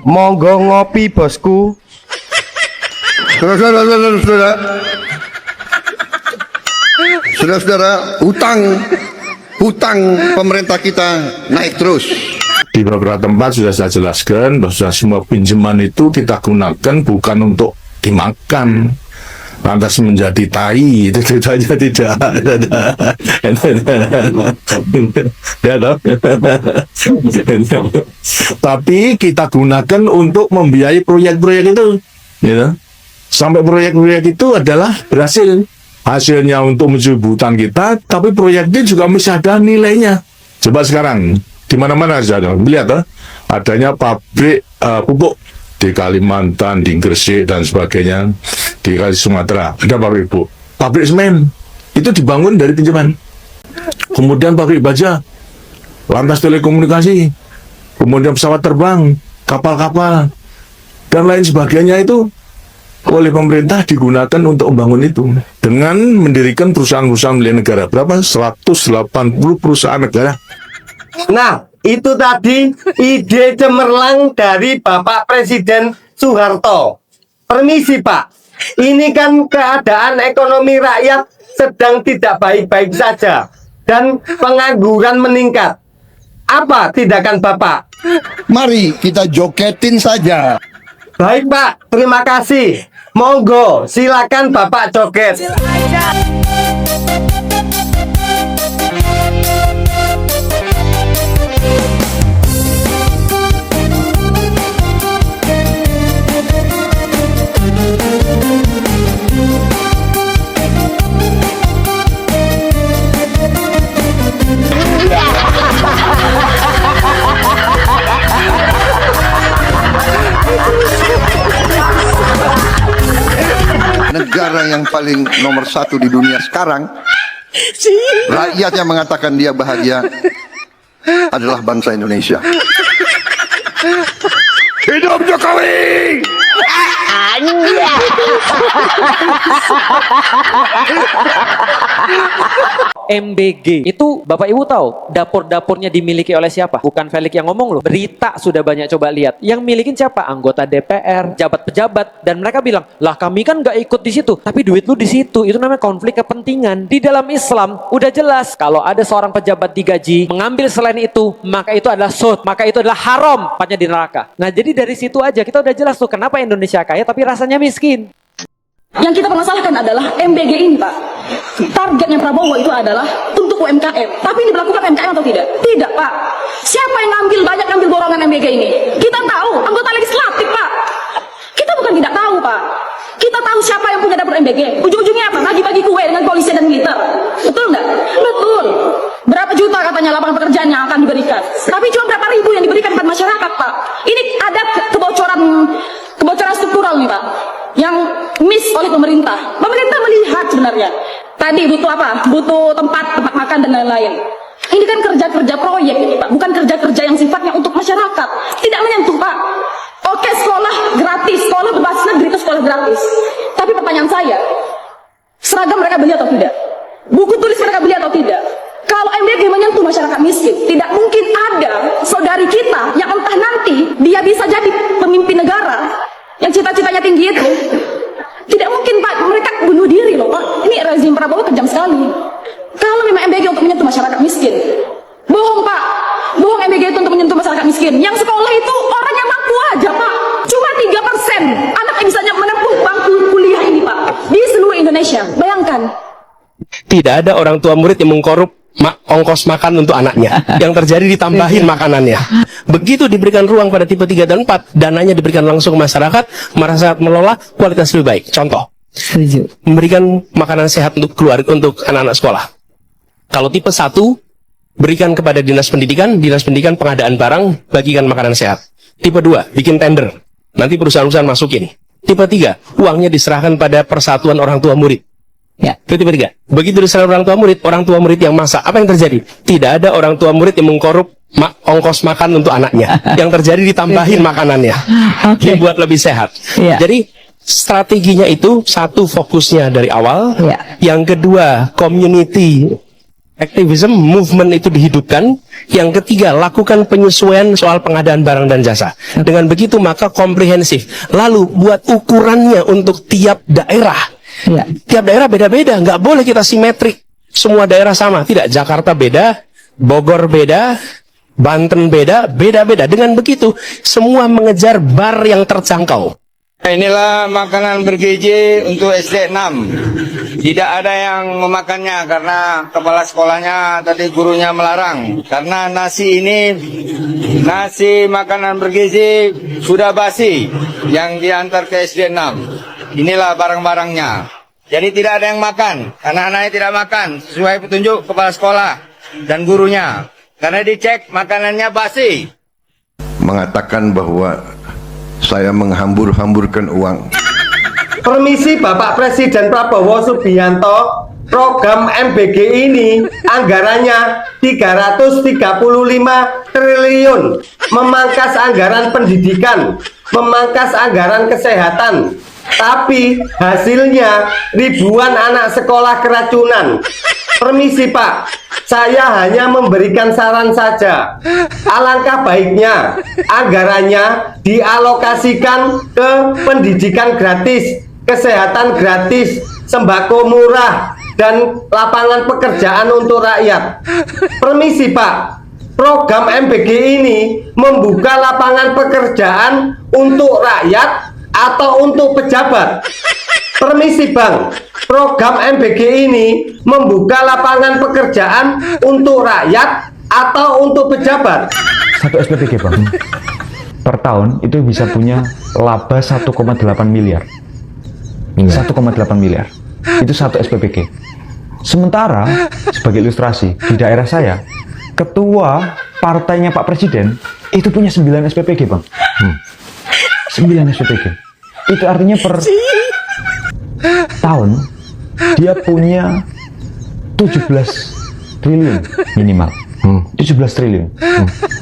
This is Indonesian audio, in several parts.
Monggo ngopi bosku. Saudara-saudara, hutang pemerintah kita naik terus. Di beberapa tempat sudah saya jelaskan bahwa semua pinjaman itu kita gunakan bukan untuk dimakan, lantas menjadi tai, itu saja tidak. Ya, toh? Tapi kita gunakan untuk membiayai proyek-proyek itu, ya. Sampai proyek-proyek itu adalah berhasil. Hasilnya untuk mencukupi hutang kita, tapi proyeknya juga masih ada nilainya. Coba sekarang di mana-mana saja lihat adanya pabrik pupuk di Kalimantan, di Gresik dan sebagainya, di Sumatera ada pabrik pupuk, pabrik semen itu dibangun dari pinjaman. Kemudian pabrik baja, lantas telekomunikasi, kemudian pesawat terbang, kapal-kapal dan lain sebagainya itu oleh pemerintah digunakan untuk membangun itu dengan mendirikan perusahaan-perusahaan milik negara. Berapa? 180 perusahaan negara. Nah, itu tadi ide cemerlang dari Bapak Presiden Soeharto. Permisi Pak, ini kan keadaan ekonomi rakyat sedang tidak baik-baik saja dan pengangguran meningkat. Apa tindakan Bapak? Mari kita joketin saja. Baik Pak, terima kasih. Monggo, silakan Bapak joget. Negara yang paling nomor satu di dunia sekarang, rakyat yang mengatakan dia bahagia adalah bangsa Indonesia. Hidup Jokowi! MBG itu Bapak Ibu tahu dapur-dapurnya dimiliki oleh siapa? Bukan Felix yang ngomong loh. Berita sudah banyak coba lihat. Yang milikin siapa? Anggota DPR, pejabat-pejabat, dan mereka bilang, "Lah kami kan nggak ikut di situ, tapi duit lu di situ." Itu namanya konflik kepentingan. Di dalam Islam udah jelas kalau ada seorang pejabat digaji mengambil selain itu, maka itu adalah sud, maka itu adalah haram, tempatnya di neraka. Nah, jadi dari situ aja kita udah jelas tuh kenapa Indonesia kaya tapi rasanya miskin. Yang kita permasalahkan adalah MBG ini, Pak. Targetnya Prabowo itu adalah untuk UMKM. Tapi ini dilakukan UMKM atau tidak? Tidak, Pak. Siapa yang ngambil borongan MBG ini? Kita tahu, anggota legislatif, Pak. Kita bukan tidak tahu, Pak. Kita tahu siapa yang punya dapur MBG. Ujung-ujungnya apa? Bagi-bagi kue dengan polisi dan militer. Betul nggak? Betul. Berapa juta katanya lapangan pekerjaan yang akan diberikan. Tapi cuma berapa ribu yang diberikan kepada masyarakat, Pak. Ini ada kebocoran struktural nih, Pak. Yang miss oleh pemerintah. Pemerintah melihat sebenarnya tadi butuh apa? Butuh tempat makan dan lain-lain. Ini kan kerja-kerja proyek ini, Pak, bukan kerja-kerja yang sifatnya untuk masyarakat. Tidak menyentuh, Pak. Oke, sekolah gratis, sekolah berbasis negeri itu sekolah gratis. Tapi pertanyaan saya, seragam mereka beli atau tidak? Buku tulis mereka beli atau tidak? Kalau MBG menyentuh masyarakat miskin, tidak mungkin ada saudari kita yang entah nanti dia bisa jadi pemimpin negara yang cita-citanya tinggi itu. Tidak mungkin, Pak, mereka bunuh diri loh, Pak. Ini rezim Prabowo kejam sekali. Kalau memang MBG untuk menyentuh masyarakat miskin, bohong, Pak. Bohong MBG itu untuk menyentuh masyarakat miskin. Yang sekolah itu orang yang mampu aja, Pak. Cuma 3% anak yang bisa menempuh bangku kuliah ini, Pak, di seluruh Indonesia. Bayangkan. Tidak ada orang tua murid yang mengkorup ongkos makan untuk anaknya. Yang terjadi ditambahin makanannya. Begitu diberikan ruang pada tipe 3 dan 4, dananya diberikan langsung ke masyarakat, masyarakat melola kualitas lebih baik. Contoh, memberikan makanan sehat untuk keluarga, untuk anak-anak sekolah. Kalau tipe 1, berikan kepada dinas pendidikan pengadaan barang, bagikan makanan sehat. Tipe 2, bikin tender, nanti perusahaan-perusahaan masukin. Tipe 3, uangnya diserahkan pada persatuan orang tua murid. Ya. Itu tipe 3. Begitu diserahkan orang tua murid yang masak, apa yang terjadi? Tidak ada orang tua murid yang mengkorup ongkos makan untuk anaknya. Yang terjadi ditambahin makanannya. Dibuat lebih sehat. Jadi strateginya itu, satu, fokusnya dari awal. Yang kedua, community Activism movement itu dihidupkan. Yang ketiga, lakukan penyesuaian soal pengadaan barang dan jasa. Dengan begitu maka komprehensif. Lalu buat ukurannya untuk tiap daerah. Tiap daerah beda-beda, nggak boleh kita simetrik. Semua daerah sama, tidak. Jakarta beda, Bogor beda, Banten beda, beda-beda. Dengan begitu semua mengejar bar yang terjangkau. Inilah makanan bergizi untuk SD 6. Tidak ada yang memakannya karena kepala sekolahnya tadi gurunya melarang. Karena nasi ini, nasi makanan bergizi sudah basi yang diantar ke SD 6. Inilah barang-barangnya. Jadi tidak ada yang makan. Anak-anaknya tidak makan sesuai petunjuk kepala sekolah dan gurunya. Karena dicek makanannya basi. Mengatakan bahwa saya menghambur-hamburkan uang. Permisi Bapak Presiden Prabowo Subianto, program MBG ini anggarannya 335 triliun, memangkas anggaran pendidikan, memangkas anggaran kesehatan, tapi hasilnya ribuan anak sekolah keracunan. Permisi Pak, saya hanya memberikan saran saja. Alangkah baiknya anggarannya dialokasikan ke pendidikan gratis, kesehatan gratis, sembako murah, dan lapangan pekerjaan untuk rakyat. Permisi Pak, program MBG ini membuka lapangan pekerjaan untuk rakyat atau untuk pejabat? Permisi Bang, program MBG ini membuka lapangan pekerjaan untuk rakyat atau untuk pejabat? Satu SPPG Bang, per tahun itu bisa punya laba 1,8 miliar. 1,8 miliar. Itu satu SPPG. Sementara, sebagai ilustrasi, di daerah saya, ketua partainya Pak Presiden itu punya 9 SPPG Bang. 9 SPPG. Itu artinya per tahun dia punya 17 triliun minimal. 17 triliun.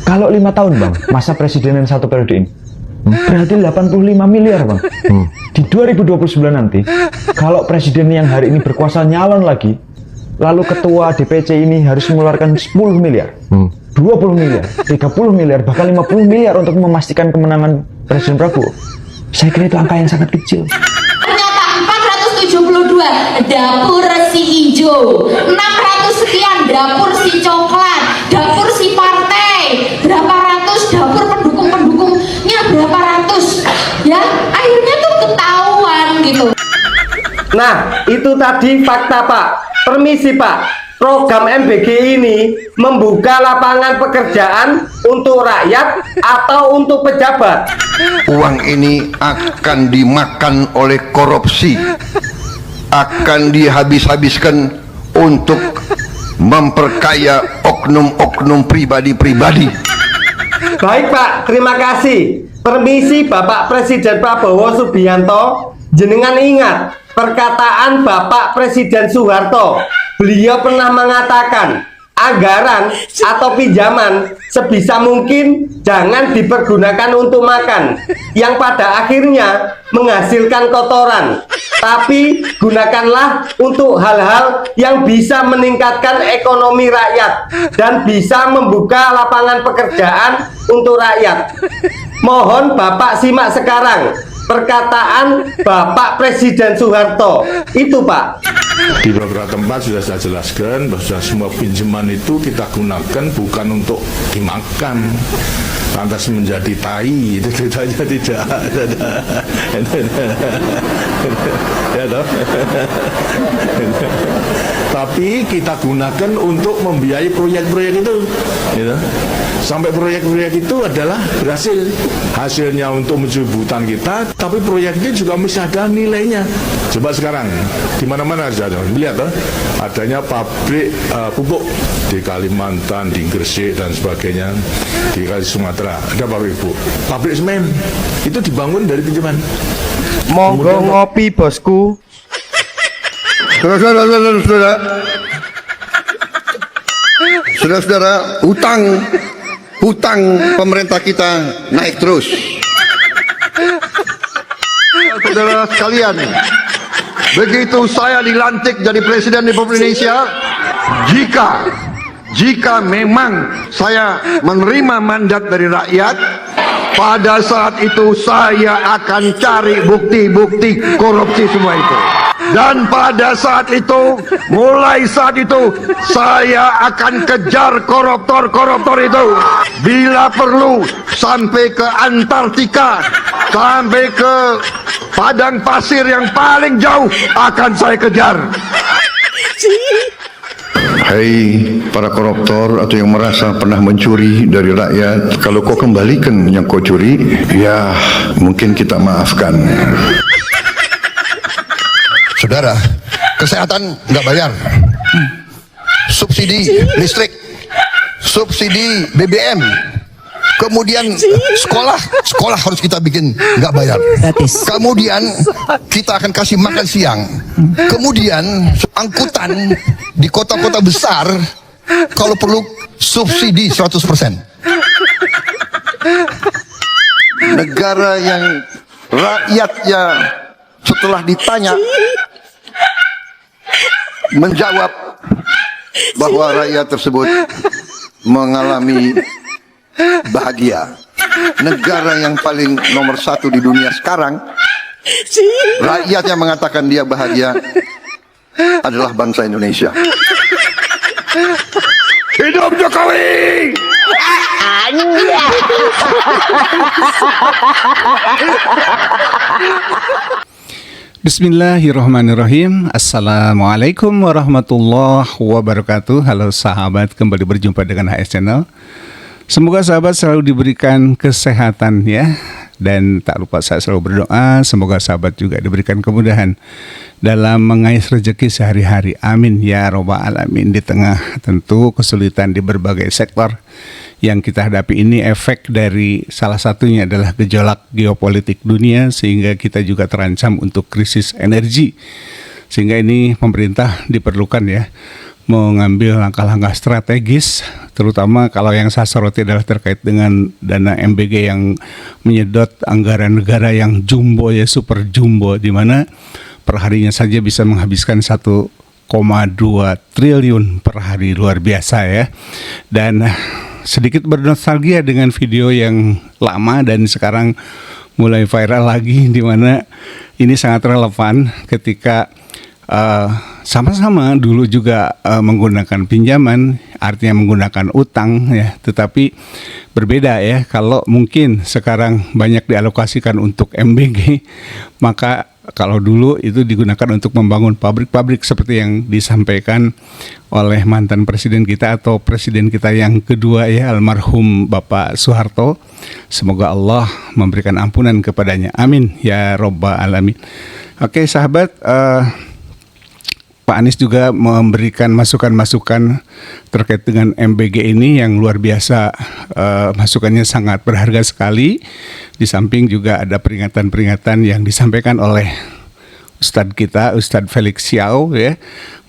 Kalau 5 tahun Bang, masa presidenan satu periode ini, berarti 85 miliar Bang. Di 2029 nanti, kalau presiden yang hari ini berkuasa nyalon lagi, lalu ketua DPC ini harus mengeluarkan 10 miliar, 20 miliar, 30 miliar, bahkan 50 miliar untuk memastikan kemenangan Presiden Prabowo. Saya kira itu angka yang sangat kecil. Ternyata 472 dapur si hijau, 600 sekian dapur si coklat, dapur si partai, berapa ratus dapur pendukung-pendukungnya, berapa ratus, ya akhirnya tuh ketahuan gitu. Nah, itu tadi fakta Pak. Permisi Pak, program MBG ini membuka lapangan pekerjaan untuk rakyat atau untuk pejabat? Uang ini akan dimakan oleh korupsi, akan dihabis-habiskan untuk memperkaya oknum-oknum pribadi-pribadi. Baik Pak, terima kasih. Permisi Bapak Presiden Prabowo Subianto, jenengan ingat perkataan Bapak Presiden Soeharto. Beliau pernah mengatakan, anggaran atau pinjaman sebisa mungkin jangan dipergunakan untuk makan, yang pada akhirnya menghasilkan kotoran, tapi gunakanlah untuk hal-hal yang bisa meningkatkan ekonomi rakyat dan bisa membuka lapangan pekerjaan untuk rakyat. Mohon Bapak simak sekarang perkataan Bapak Presiden Soeharto itu Pak. Di beberapa tempat sudah saya jelaskan bahwa semua pinjaman itu kita gunakan bukan untuk dimakan, lantas menjadi tai, itu saja tidak. Ya toh? Tapi kita gunakan untuk membiayai proyek-proyek itu, gitu. Sampai proyek-proyek itu adalah berhasil, hasilnya untuk mencubutan kita, tapi proyek itu juga mesti ada nilainya. Coba sekarang di mana-mana saja lihat adanya pabrik pupuk di Kalimantan, di Gresik dan sebagainya, di Sumatera ada pabrik pupuk, pabrik semen itu dibangun dari pinjaman. Monggo ngopi bosku. Saudara-saudara, hutang pemerintah kita naik terus. Saudara sekalian, begitu saya dilantik jadi Presiden Republik Indonesia, Jika memang saya menerima mandat dari rakyat, pada saat itu saya akan cari bukti-bukti korupsi semua itu. Dan pada saat itu, mulai saat itu, saya akan kejar koruptor-koruptor itu. Bila perlu, sampai ke Antartika, sampai ke padang pasir yang paling jauh, akan saya kejar. Hai para koruptor atau yang merasa pernah mencuri dari rakyat, kalau kau kembalikan yang kau curi, ya mungkin kita maafkan. Saudara, kesehatan nggak bayar, subsidi listrik, subsidi BBM, kemudian sekolah harus kita bikin nggak bayar. Kemudian kita akan kasih makan siang. Kemudian angkutan di kota-kota besar kalau perlu subsidi 100%. Negara yang rakyatnya setelah ditanya menjawab bahwa rakyat tersebut mengalami bahagia. Negara yang paling nomor 1 di dunia sekarang, rakyat yang mengatakan dia bahagia adalah bangsa Indonesia. Hidup Jokowi! Bismillahirrahmanirrahim. Assalamualaikum warahmatullahi wabarakatuh. Halo sahabat, kembali berjumpa dengan HS Channel. Semoga sahabat selalu diberikan kesehatan ya. Dan tak lupa saya selalu berdoa, semoga sahabat juga diberikan kemudahan dalam mengais rezeki sehari-hari. Amin ya robbal alamin. Di tengah tentu kesulitan di berbagai sektor yang kita hadapi ini, efek dari salah satunya adalah gejolak geopolitik dunia, sehingga kita juga terancam untuk krisis energi. Sehingga ini pemerintah diperlukan ya mengambil langkah-langkah strategis, terutama kalau yang saya soroti adalah terkait dengan dana MBG yang menyedot anggaran negara yang jumbo ya, super jumbo, di mana perharinya saja bisa menghabiskan 1,2 triliun per hari, luar biasa ya. Dan sedikit bernostalgia dengan video yang lama dan sekarang mulai viral lagi, di mana ini sangat relevan ketika sama-sama dulu juga menggunakan pinjaman, artinya menggunakan utang ya, tetapi berbeda ya. Kalau mungkin sekarang banyak dialokasikan untuk MBG, maka kalau dulu itu digunakan untuk membangun pabrik-pabrik seperti yang disampaikan oleh mantan presiden kita atau presiden kita yang kedua ya, almarhum Bapak Soeharto. Semoga Allah memberikan ampunan kepadanya. Amin ya robbal alamin. Oke sahabat, Pak Anies juga memberikan masukan-masukan terkait dengan MBG ini yang luar biasa, masukannya sangat berharga sekali. Di samping juga ada peringatan-peringatan yang disampaikan oleh Ustadz kita, Ustadz Felix Xiao ya.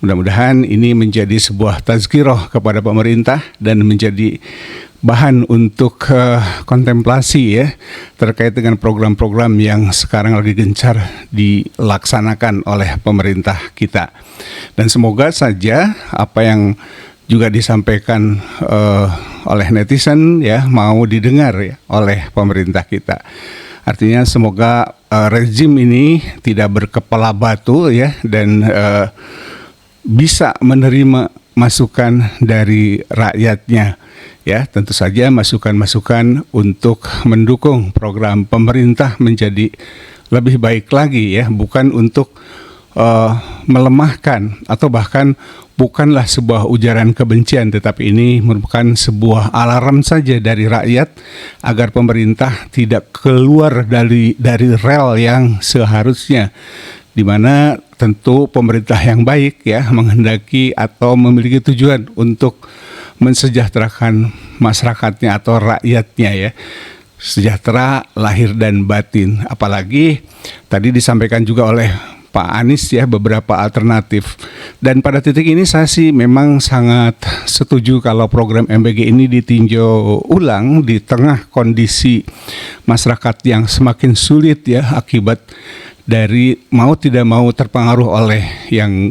Mudah-mudahan ini menjadi sebuah tazkirah kepada pemerintah dan menjadi bahan untuk kontemplasi ya terkait dengan program-program yang sekarang lagi gencar dilaksanakan oleh pemerintah kita. Dan semoga saja apa yang juga disampaikan oleh netizen ya mau didengar ya oleh pemerintah kita. Artinya semoga rezim ini tidak berkepala batu ya, dan bisa menerima masukan dari rakyatnya. Ya, tentu saja masukan-masukan untuk mendukung program pemerintah menjadi lebih baik lagi ya, bukan untuk melemahkan atau bahkan bukanlah sebuah ujaran kebencian, tetapi ini merupakan sebuah alarm saja dari rakyat agar pemerintah tidak keluar dari rel yang seharusnya, di mana tentu pemerintah yang baik ya menghendaki atau memiliki tujuan untuk mensejahterakan masyarakatnya atau rakyatnya ya, sejahtera lahir dan batin. Apalagi tadi disampaikan juga oleh Pak Anies ya beberapa alternatif, dan pada titik ini saya sih memang sangat setuju kalau program MBG ini ditinjau ulang di tengah kondisi masyarakat yang semakin sulit ya akibat dari mau tidak mau terpengaruh oleh yang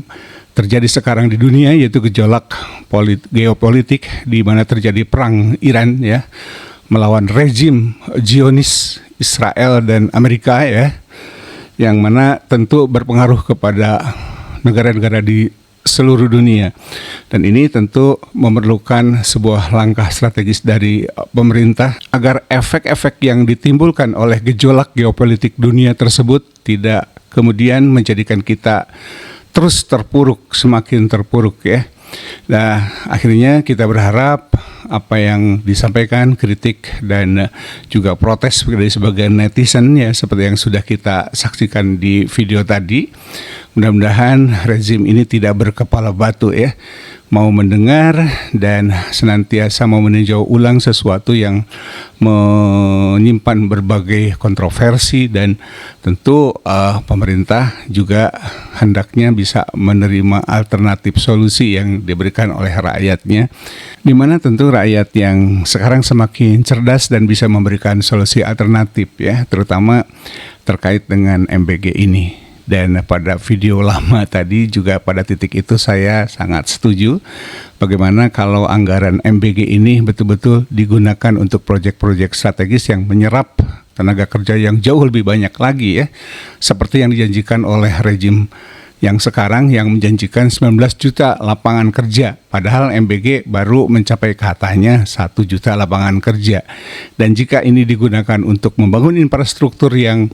terjadi sekarang di dunia, yaitu gejolak geopolitik di mana terjadi perang Iran ya melawan rezim Zionis Israel dan Amerika ya, yang mana tentu berpengaruh kepada negara-negara di seluruh dunia. Dan ini tentu memerlukan sebuah langkah strategis dari pemerintah agar efek-efek yang ditimbulkan oleh gejolak geopolitik dunia tersebut tidak kemudian menjadikan kita terus terpuruk, semakin terpuruk ya. Nah, akhirnya kita berharap apa yang disampaikan, kritik dan juga protes dari sebagian netizen ya, seperti yang sudah kita saksikan di video tadi, mudah-mudahan rezim ini tidak berkepala batu ya, mau mendengar dan senantiasa mau meninjau ulang sesuatu yang menyimpan berbagai kontroversi, dan tentu pemerintah juga hendaknya bisa menerima alternatif solusi yang diberikan oleh rakyatnya, di mana tentu rakyat yang sekarang semakin cerdas dan bisa memberikan solusi alternatif ya, terutama terkait dengan MBG ini. Dan pada video lama tadi juga pada titik itu saya sangat setuju bagaimana kalau anggaran MBG ini betul-betul digunakan untuk proyek-proyek strategis yang menyerap tenaga kerja yang jauh lebih banyak lagi ya, seperti yang dijanjikan oleh rezim yang sekarang yang menjanjikan 19 juta lapangan kerja, padahal MBG baru mencapai katanya 1 juta lapangan kerja. Dan jika ini digunakan untuk membangun infrastruktur yang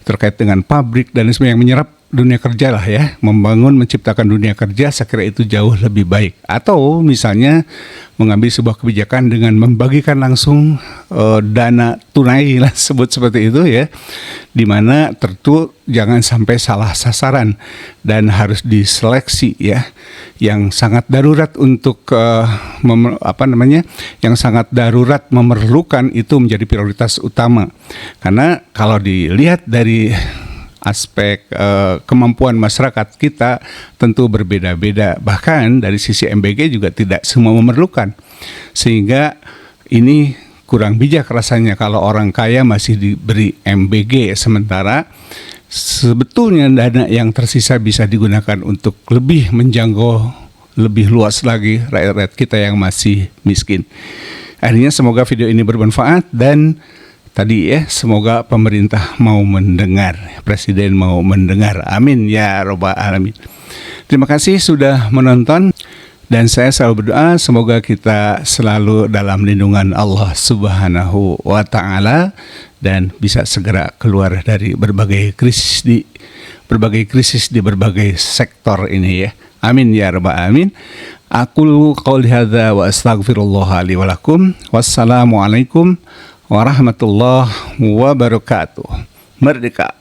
terkait dengan pabrik dan sebagainya yang menyerap dunia kerja lah ya, membangun, menciptakan dunia kerja, saya kira itu jauh lebih baik. Atau misalnya mengambil sebuah kebijakan dengan membagikan langsung dana tunai lah, sebut seperti itu ya, dimana tentu jangan sampai salah sasaran dan harus diseleksi ya, yang sangat darurat untuk yang sangat darurat memerlukan itu menjadi prioritas utama. Karena kalau dilihat dari aspek kemampuan masyarakat kita tentu berbeda-beda, bahkan dari sisi MBG juga tidak semua memerlukan, sehingga ini kurang bijak rasanya kalau orang kaya masih diberi MBG, sementara sebetulnya dana yang tersisa bisa digunakan untuk lebih menjangkau lebih luas lagi rakyat-rakyat kita yang masih miskin. Akhirnya semoga video ini bermanfaat, dan tadi ya, semoga pemerintah mau mendengar, Presiden mau mendengar. Amin ya robbal alamin. Terima kasih sudah menonton, dan saya selalu berdoa semoga kita selalu dalam lindungan Allah Subhanahu wa taala dan bisa segera keluar dari berbagai krisis di berbagai sektor ini ya. Amin ya rabbal alamin. Aqulu qouli hadza wa astaghfirullah li wa lakum. Wassalamualaikum warahmatullahi wabarakatuh. Merdeka.